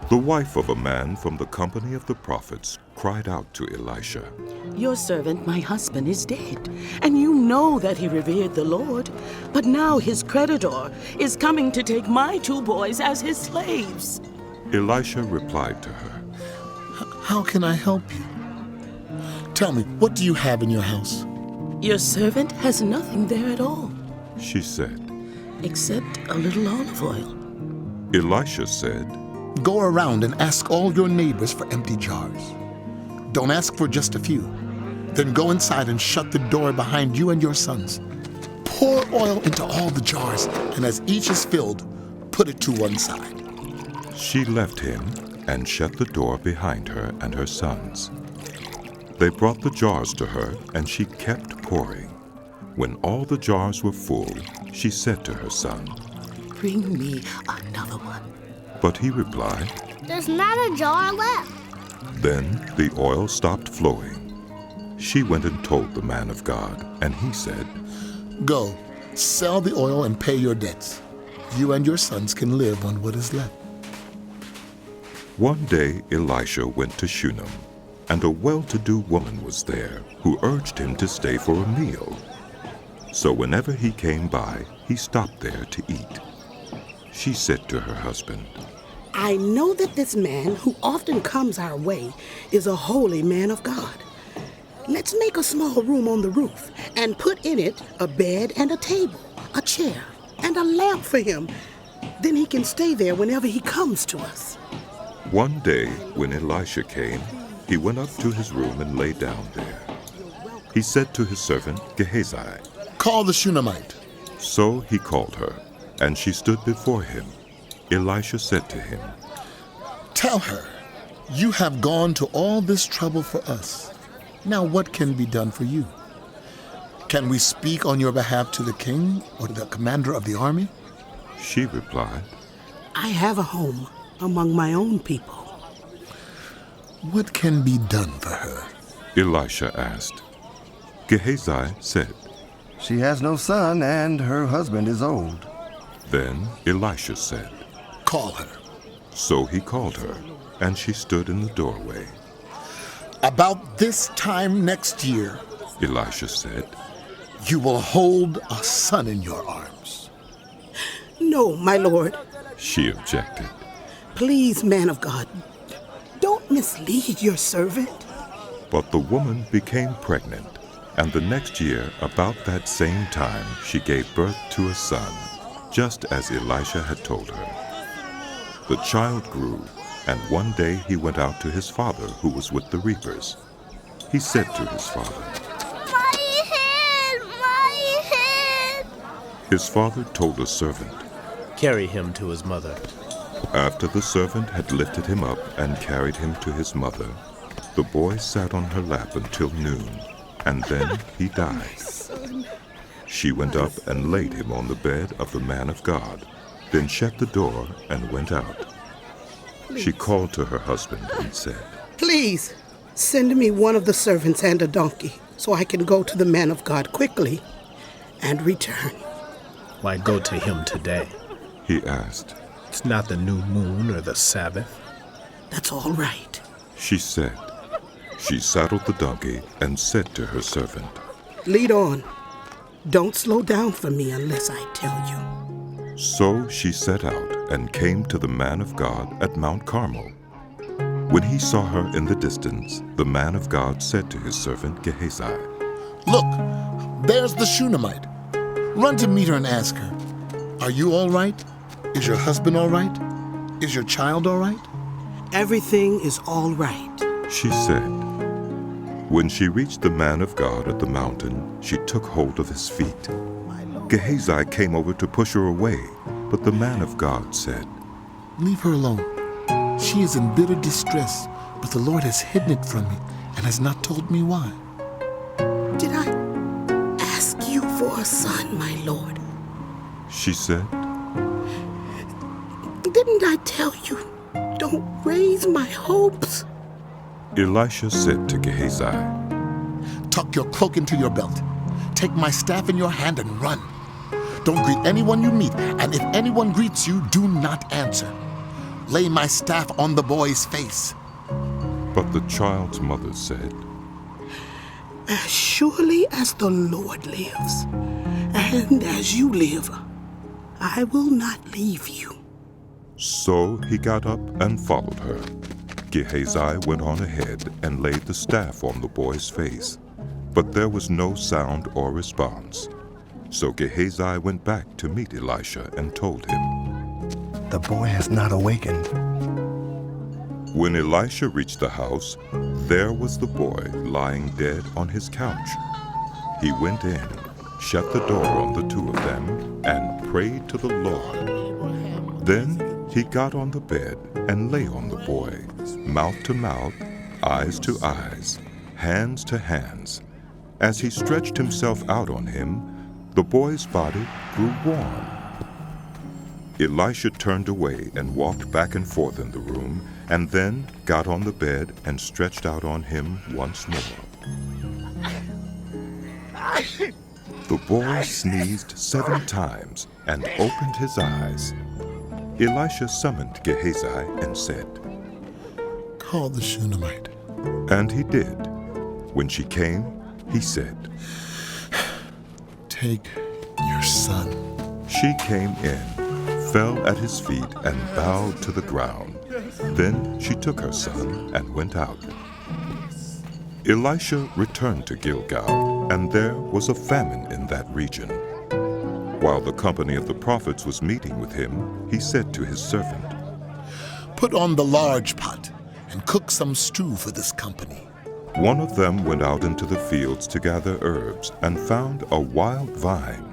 The wife of a man from the company of the prophets cried out to Elisha, Your servant, my husband, is dead, and you know that he revered the Lord. But now his creditor is coming to take my 2 boys as his slaves. Elisha replied to her, How can I help you? Tell me, what do you have in your house? Your servant has nothing there at all, She said. except a little olive oil. Elisha said, Go around and ask all your neighbors for empty jars. Don't ask for just a few. Then go inside and shut the door behind you and your sons. Pour oil into all the jars, and as each is filled, put it to one side. She left him and shut the door behind her and her sons. They brought the jars to her, and she kept pouring. When all the jars were full, she said to her son, Bring me another one. But he replied, There's not a jar left. Then the oil stopped flowing. She went and told the man of God, and he said, Go, sell the oil and pay your debts. You and your sons can live on what is left. One day Elisha went to Shunem, and a well-to-do woman was there who urged him to stay for a meal. So whenever he came by, he stopped there to eat. She said to her husband, I know that this man who often comes our way is a holy man of God. Let's make a small room on the roof and put in it a bed and a table, a chair, and a lamp for him. Then he can stay there whenever he comes to us. One day when Elisha came, he went up to his room and lay down there. He said to his servant Gehazi, Call the Shunammite. So he called her, and she stood before him. Elisha said to him, Tell her, you have gone to all this trouble for us. Now what can be done for you? Can we speak on your behalf to the king or to the commander of the army? She replied, I have a home among my own people. What can be done for her? Elisha asked. Gehazi said, She has no son, and her husband is old. Then Elisha said, Call her. So he called her, and she stood in the doorway. About this time next year, Elisha said, you will hold a son in your arms. No, my lord. She objected. Please, man of God, don't mislead your servant. But the woman became pregnant, and the next year, about that same time, she gave birth to a son, just as Elisha had told her. The child grew, and one day he went out to his father, who was with the reapers. He said to his father, My head! My head! His father told a servant. Carry him to his mother. After the servant had lifted him up and carried him to his mother, the boy sat on her lap until noon, and then he died. She went up and laid him on the bed of the man of God, then shut the door and went out. She called to her husband and said, Please, send me one of the servants and a donkey, so I can go to the man of God quickly and return. Why go to him today? He asked. It's not the new moon or the Sabbath. That's all right. She said. She saddled the donkey and said to her servant, Lead on. Don't slow down for me unless I tell you. So she set out and came to the man of God at Mount Carmel. When he saw her in the distance, the man of God said to his servant Gehazi, Look, there's the Shunammite. Run to meet her and ask her, Are you all right? Is your husband all right? Is your child all right? Everything is all right. She said. When she reached the man of God at the mountain, she took hold of his feet. Gehazi came over to push her away, but the man of God said, Leave her alone. She is in bitter distress, but the Lord has hidden it from me and has not told me why. Did I ask you for a son, my lord? She said. Didn't I tell you, don't raise my hopes? Elisha said to Gehazi, Tuck your cloak into your belt. Take my staff in your hand and run. Don't greet anyone you meet, and if anyone greets you, do not answer. lay my staff on the boy's face. But the child's mother said, As surely as the Lord lives, and as you live, I will not leave you. So he got up and followed her. Gehazi went on ahead and laid the staff on the boy's face, but there was no sound or response. So Gehazi went back to meet Elisha and told him. The boy has not awakened. When Elisha reached the house, there was the boy lying dead on his couch. He went in, shut the door on the two of them, and prayed to the Lord. Then he got on the bed and lay on the boy, mouth to mouth, eyes to eyes, hands to hands. As he stretched himself out on him, the boy's body grew warm. Elisha turned away and walked back and forth in the room, and then got on the bed and stretched out on him once more. The boy sneezed 7 times and opened his eyes. Elisha summoned Gehazi and said, Call the Shunammite. and he did. When she came, he said, Take your son. She came in, fell at his feet, and bowed to the ground. Then she took her son and went out. Elisha returned to Gilgal, and there was a famine in that region. While the company of the prophets was meeting with him, he said to his servant, Put on the large pot and cook some stew for this company. One of them went out into the fields to gather herbs and found a wild vine.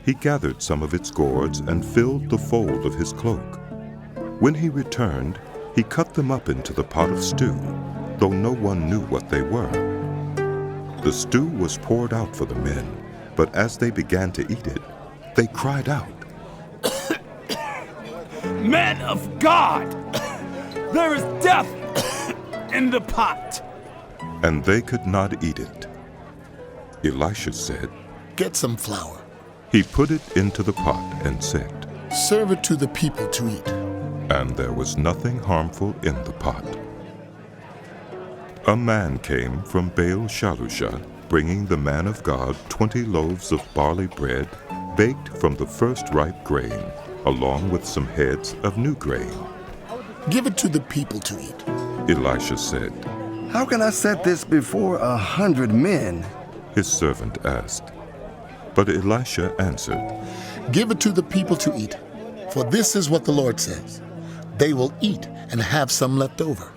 He gathered some of its gourds and filled the fold of his cloak. When he returned, he cut them up into the pot of stew, though no one knew what they were. The stew was poured out for the men, but as they began to eat it, they cried out, Man of God! There is death in the pot! and they could not eat it. Elisha said, Get some flour. He put it into the pot and said, Serve it to the people to eat. and there was nothing harmful in the pot. A man came from Baal Shalusha, bringing the man of God 20 loaves of barley bread, baked from the first ripe grain, along with some heads of new grain. Give it to the people to eat. Elisha said, How can I set this before 100 men? his servant asked. But Elisha answered, Give it to the people to eat. For this is what the Lord says. They will eat and have some left over.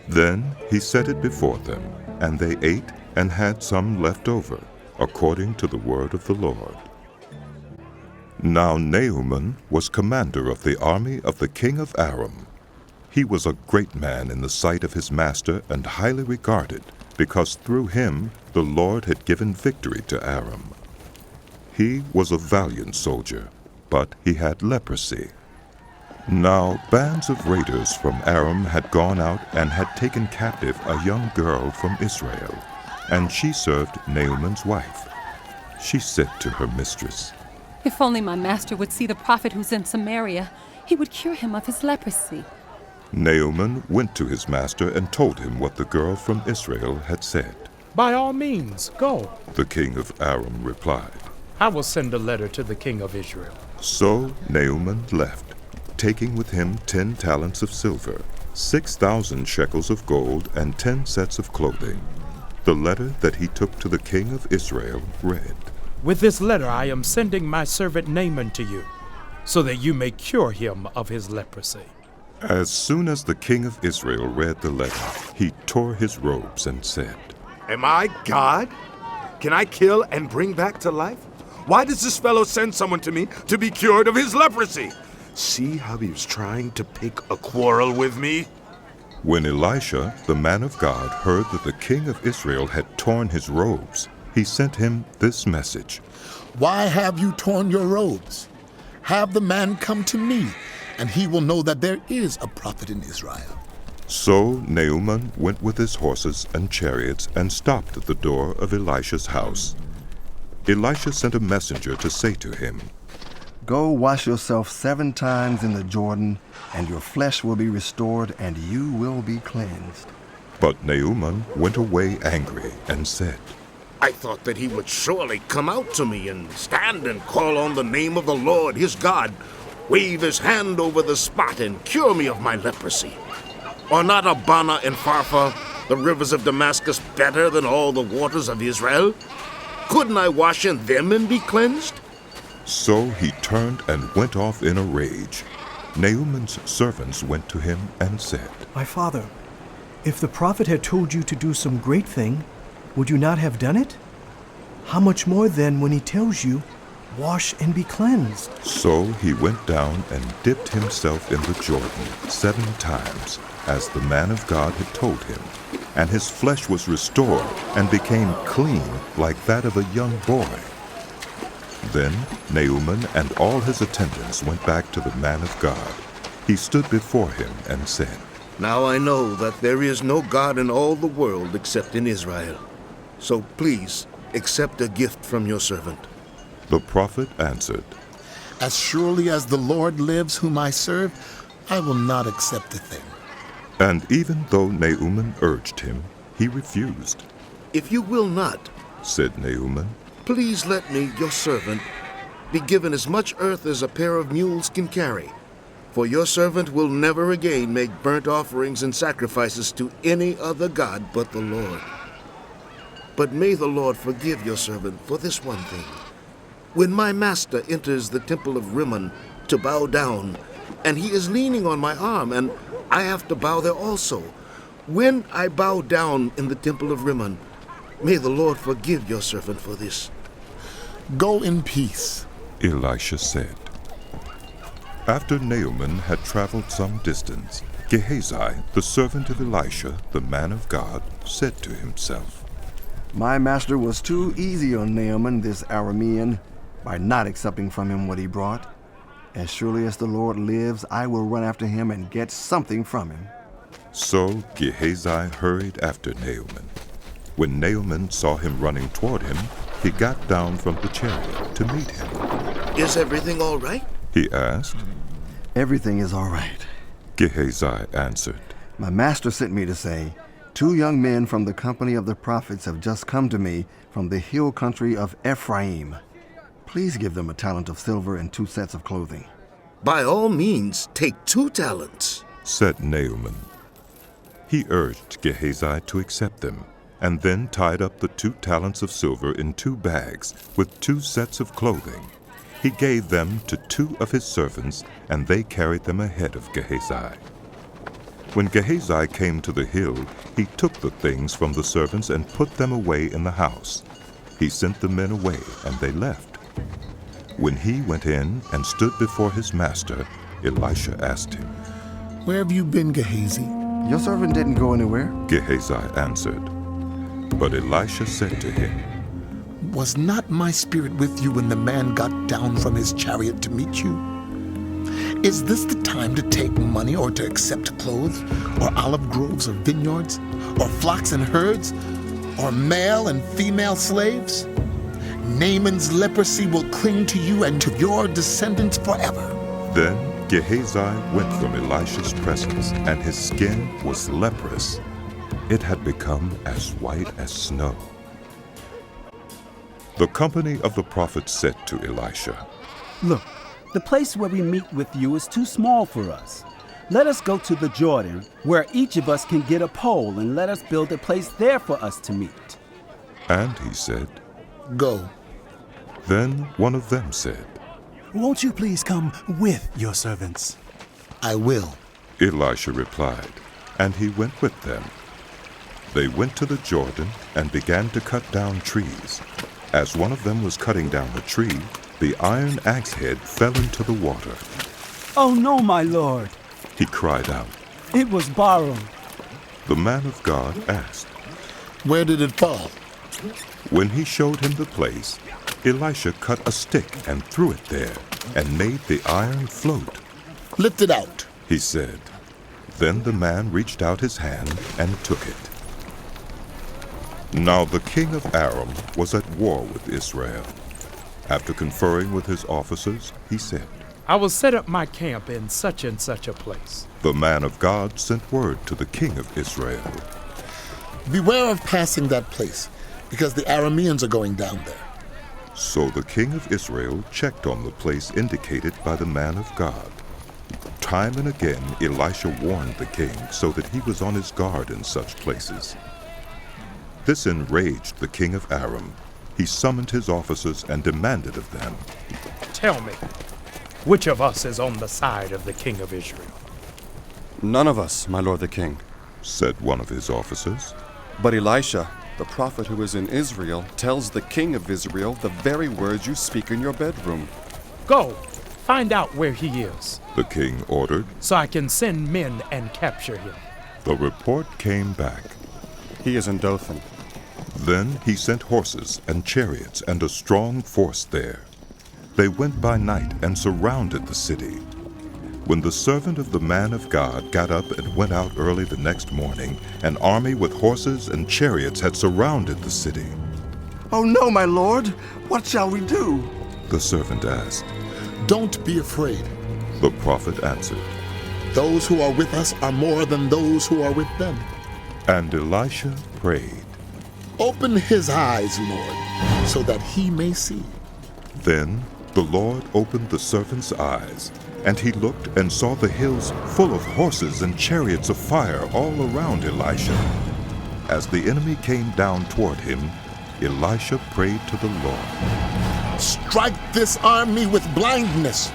Then he set it before them, and they ate and had some left over, according to the word of the Lord. Now Naaman was commander of the army of the king of Aram. He was a great man in the sight of his master and highly regarded, because through him the Lord had given victory to Aram. He was a valiant soldier, but he had leprosy. Now bands of raiders from Aram had gone out and had taken captive a young girl from Israel, and she served Naaman's wife. She said to her mistress, If only my master would see the prophet who's in Samaria, he would cure him of his leprosy. Naaman went to his master and told him what the girl from Israel had said. By all means, go. The king of Aram replied. I will send a letter to the king of Israel. So Naaman left, taking with him 10 talents of silver, 6,000 shekels of gold, and 10 sets of clothing. The letter that he took to the king of Israel read, With this letter I am sending my servant Naaman to you, so that you may cure him of his leprosy. As soon as the king of Israel read the letter, he tore his robes and said, Am I God? Can I kill and bring back to life? Why does this fellow send someone to me to be cured of his leprosy? See how he was trying to pick a quarrel with me? When Elisha, the man of God, heard that the king of Israel had torn his robes, he sent him this message. Why have you torn your robes? Have the man come to me, and he will know that there is a prophet in Israel. So Naaman went with his horses and chariots and stopped at the door of Elisha's house. Elisha sent a messenger to say to him, Go wash yourself 7 times in the Jordan, and your flesh will be restored, and you will be cleansed. But Naaman went away angry and said, I thought that he would surely come out to me and stand and call on the name of the Lord his God, wave his hand over the spot and cure me of my leprosy. Are not Abana and Pharpar, the rivers of Damascus, better than all the waters of Israel? Couldn't I wash in them and be cleansed? So he turned and went off in a rage. Naaman's servants went to him and said, My father, if the prophet had told you to do some great thing, would you not have done it? How much more then when he tells you, wash and be cleansed? So he went down and dipped himself in the Jordan 7 times, as the man of God had told him, and his flesh was restored and became clean like that of a young boy. Then Naaman and all his attendants went back to the man of God. He stood before him and said, Now I know that there is no God in all the world except in Israel. So please accept a gift from your servant. The prophet answered, As surely as the Lord lives whom I serve, I will not accept a thing. And even though Naaman urged him, he refused. If you will not, said Naaman, please let me, your servant, be given as much earth as a pair of mules can carry. For your servant will never again make burnt offerings and sacrifices to any other god but the Lord. But may the Lord forgive your servant for this one thing. When my master enters the temple of Rimmon to bow down, and he is leaning on my arm, and I have to bow there also, when I bow down in the temple of Rimmon, may the Lord forgive your servant for this. Go in peace, Elisha said. After Naaman had traveled some distance, Gehazi, the servant of Elisha, the man of God, said to himself, My master was too easy on Naaman, this Aramean, by not accepting from him what he brought. As surely as the Lord lives, I will run after him and get something from him. So Gehazi hurried after Naaman. When Naaman saw him running toward him, he got down from the chariot to meet him. Is everything all right? He asked. Everything is all right, Gehazi answered. My master sent me to say, 2 young men from the company of the prophets have just come to me from the hill country of Ephraim. Please give them a talent of silver and 2 sets of clothing. By all means, take 2 talents, said Naaman. He urged Gehazi to accept them, and then tied up the 2 talents of silver in 2 bags with 2 sets of clothing. He gave them to 2 of his servants, and they carried them ahead of Gehazi. When Gehazi came to the hill, he took the things from the servants and put them away in the house. He sent the men away, and they left. When he went in and stood before his master, Elisha asked him, Where have you been, Gehazi? Your servant didn't go anywhere, Gehazi answered. But Elisha said to him, Was not my spirit with you when the man got down from his chariot to meet you? Is this the time to take money or to accept clothes, or olive groves or vineyards, or flocks and herds, or male and female slaves? Naaman's leprosy will cling to you and to your descendants forever. Then Gehazi went from Elisha's presence, and his skin was leprous. It had become as white as snow. The company of the prophets said to Elisha, Look, the place where we meet with you is too small for us. Let us go to the Jordan, where each of us can get a pole, and let us build a place there for us to meet. And he said, Go. Then one of them said, Won't you please come with your servants? I will, Elisha replied, and he went with them. They went to the Jordan and began to cut down trees. As one of them was cutting down the tree, the iron axe head fell into the water. Oh no, my lord, He cried out. It was borrowed. The man of God asked, Where did it fall? When he showed him the place, Elisha cut a stick and threw it there, and made the iron float. Lift it out, he said. Then the man reached out his hand and took it. Now the king of Aram was at war with Israel. After conferring with his officers, he said, I will set up my camp in such and such a place. The man of God sent word to the king of Israel. Beware of passing that place, because the Arameans are going down there. So the king of Israel checked on the place indicated by the man of God. Time and again Elisha warned the king so that he was on his guard in such places. This enraged the king of Aram. He summoned his officers and demanded of them, Tell me, which of us is on the side of the king of Israel? None of us, my lord the king, said one of his officers. But Elisha, the prophet who is in Israel, tells the king of Israel the very words you speak in your bedroom. Go, find out where he is, the king ordered, so I can send men and capture him. The report came back. He is in Dothan. Then he sent horses and chariots and a strong force there. They went by night and surrounded the city. When the servant of the man of God got up and went out early the next morning, an army with horses and chariots had surrounded the city. Oh no, my lord! What shall we do? The servant asked. Don't be afraid. The prophet answered. Those who are with us are more than those who are with them. And Elisha prayed. Open his eyes, Lord, so that he may see. Then the Lord opened the servant's eyes, and he looked and saw the hills full of horses and chariots of fire all around Elisha. As the enemy came down toward him, Elisha prayed to the Lord. Strike this army with blindness.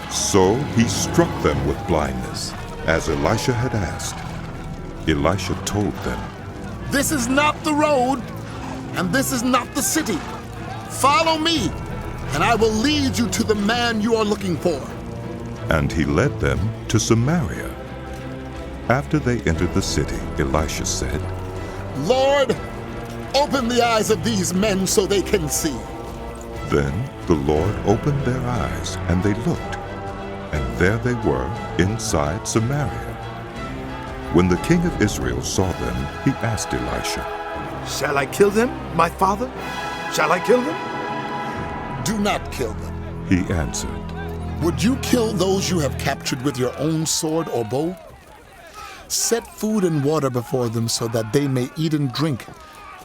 So he struck them with blindness, as Elisha had asked. Elisha told them, This is not the road, and this is not the city. Follow me, and I will lead you to the man you are looking for. And he led them to Samaria. After they entered the city, Elisha said, Lord, open the eyes of these men so they can see. Then the Lord opened their eyes, and they looked, and there they were inside Samaria. When the king of Israel saw them, he asked Elisha, Shall I kill them, my father? Shall I kill them? Do not kill them. He answered. Would you kill those you have captured with your own sword or bow? Set food and water before them so that they may eat and drink,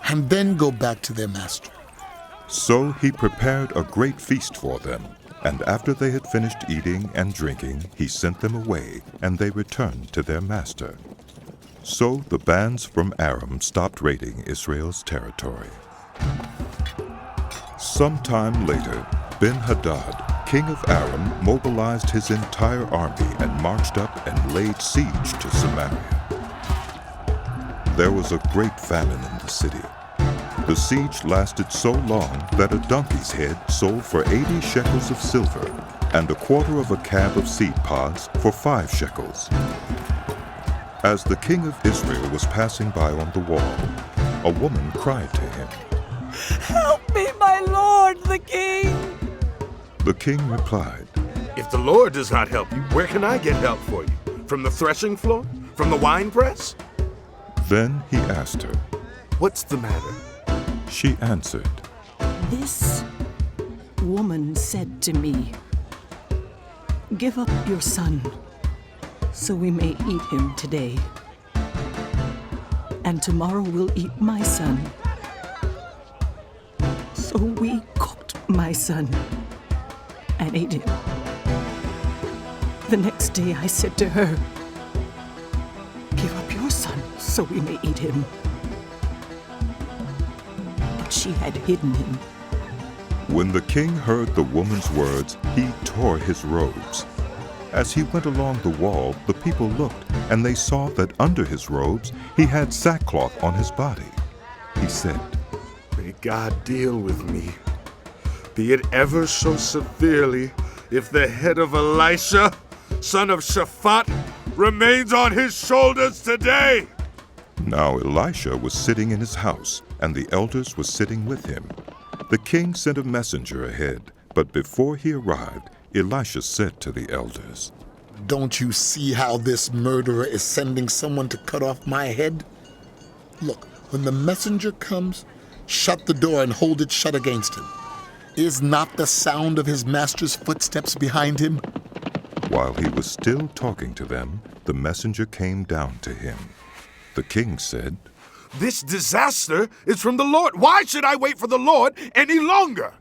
and then go back to their master. So he prepared a great feast for them, and after they had finished eating and drinking, he sent them away, and they returned to their master. So the bands from Aram stopped raiding Israel's territory. Sometime later, Ben-Hadad, king of Aram, mobilized his entire army and marched up and laid siege to Samaria. There was a great famine in the city. The siege lasted so long that a donkey's head sold for 80 shekels of silver, and a quarter of a cab of seed pods for 5 shekels. As the king of Israel was passing by on the wall, a woman cried to him, Help me, my lord, the king! The king replied, If the Lord does not help you, where can I get help for you? From the threshing floor? From the winepress? Then he asked her, What's the matter? She answered, This woman said to me, Give up your son, so we may eat him today. And tomorrow we'll eat my son. So we cooked my son and ate him. The next day I said to her, Give up your son, so we may eat him. But she had hidden him. When the king heard the woman's words, he tore his robes. As he went along the wall, the people looked, and they saw that under his robes he had sackcloth on his body. He said, May God deal with me, be it ever so severely, if the head of Elisha, son of Shaphat, remains on his shoulders today. Now Elisha was sitting in his house, and the elders were sitting with him. The king sent a messenger ahead, but before he arrived, Elisha said to the elders, Don't you see how this murderer is sending someone to cut off my head? Look, when the messenger comes, shut the door and hold it shut against him. Is not the sound of his master's footsteps behind him? While he was still talking to them, the messenger came down to him. The king said, This disaster is from the Lord. Why should I wait for the Lord any longer?